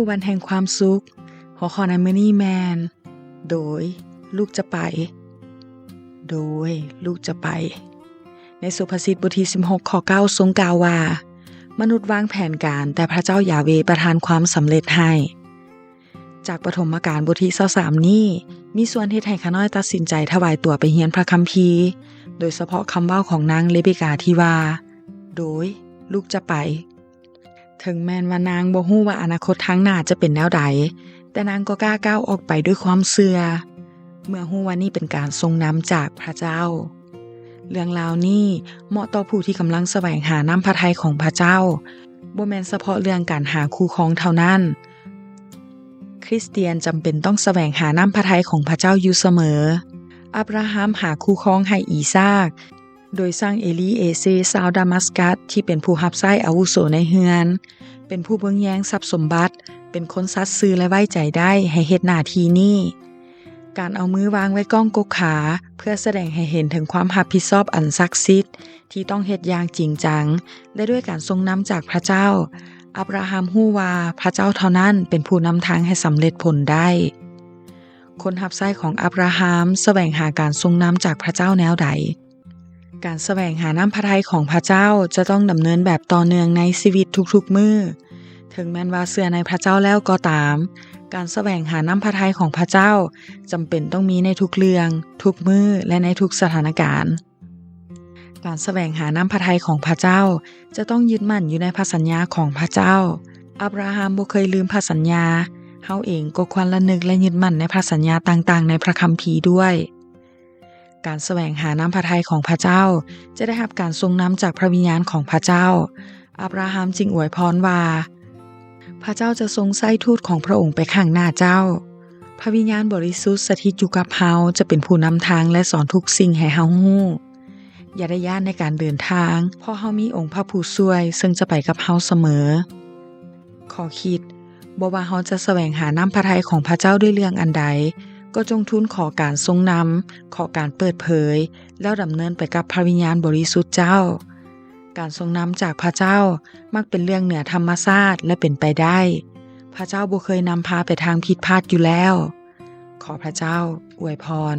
วันแห่งความสุขหัวข้อในมื้อนี้แม่นโดยลูกจะไปในสุภาษิตบทที่16ข้อ9ทรงกล่าวว่ามนุษย์วางแผนการแต่พระเจ้ายาห์เวห์ประทานความสำเร็จให้จากปฐมกาลบทที่23นี้มีส่วนเฮ็ดให้ข้าน้อยตัดสินใจถวายตัวไปเรียนพระคัมภีร์โดยเฉพาะคำเว้าของนางเลเบกาที่ว่าโดยลูกจะไปถึงแม้นว่านางบ่ฮู้ว่าอนาคตทางหน้าจะเป็นแนวใดแต่นางก็กล้าก้าวออกไปด้วยความเชื่อเมื่อฮู้ว่านี่เป็นการทรงนำจากพระเจ้าเรื่องราวนี้เหมาะต่อผู้ที่กำลังแสวงหาน้ำพระทัยของพระเจ้าบ่แม่นเฉพาะเรื่องการหาคู่ครองเท่านั้นคริสเตียนจำเป็นต้องแสวงหาน้ำพระทัยของพระเจ้าอยู่เสมออับราฮัมหาคู่ครองให้อีซากโดยสร้างเอลีเอเซชาวดามัสกัสที่เป็นผู้รับใช้อาวุโสในเฮือนเป็นผู้เบิ่งแยงทรัพย์สมบัติเป็นคนสัตย์ซื่อและไว้ใจได้ให้เฮ็ดหน้าที่นี้การเอามือวางไว้ก้องกกขาเพื่อแสดงให้เห็นถึงความรับผิดชอบอันศักดิ์สิทธิ์ที่ต้องเฮ็ดอย่างจริงจังและด้วยการทรงนำจากพระเจ้าอับราฮัมฮู้ว่าพระเจ้าเท่านั้นเป็นผู้นำทางให้สำเร็จผลได้คนรับใช้ของอับราฮัมแสวงหาการทรงนำจากพระเจ้าแนวใดการแสวงหาน้ำพระทัยของพระเจ้าจะต้องดำเนินแบบต่อเนื่องในชีวิตทุกๆมื้อถึงแม้นว่าเชื่อในพระเจ้าแล้วก็ตามการแสวงหาน้ำพระทัยของพระเจ้าจำเป็นต้องมีในทุกเรื่องทุกมื้อและในทุกสถานการณ์การแสวงหาน้ำพระทัยของพระเจ้าจะต้องยึดมั่นอยู่ในพระสัญญาของพระเจ้าอับราฮัมบ่เคยลืมพระสัญญาเฮาเองก็ควรระลึกและยึดมั่นในพระสัญญาต่างๆในพระคัมภีร์ด้วยการแสวงหาน้ำพระทัยของพระเจ้าจะได้รับการทรงนำจากพระวิญญาณของพระเจ้าอับราฮัมจึงอวยพรว่าพระเจ้าจะทรงใช้ทูตของพระองค์ไปข้างหน้าเจ้าพระวิญญาณบริสุทธิ์สถิตอยู่กับเฮาจะเป็นผู้นำทางและสอนทุกสิ่งให้เฮาฮู้อย่าได้ย้านในการเดินทางเพราะเฮามีองค์พระผู้ช่วยซึ่งจะไปกับเฮาเสมอขอคิดบ่ว่าเฮาจะแสวงหาน้ำพระทัยของพระเจ้าด้วยเรื่องอันใดก็จงทูลขอการทรงนำขอการเปิดเผยแล้วดำเนินไปกับพระวิญญาณบริสุทธิ์เจ้าการทรงนำจากพระเจ้ามักเป็นเรื่องเหนือธรรมชาติและเป็นไปได้พระเจ้าบ่เคยนำพาไปทางผิดพลาดอยู่แล้วขอพระเจ้าอวยพร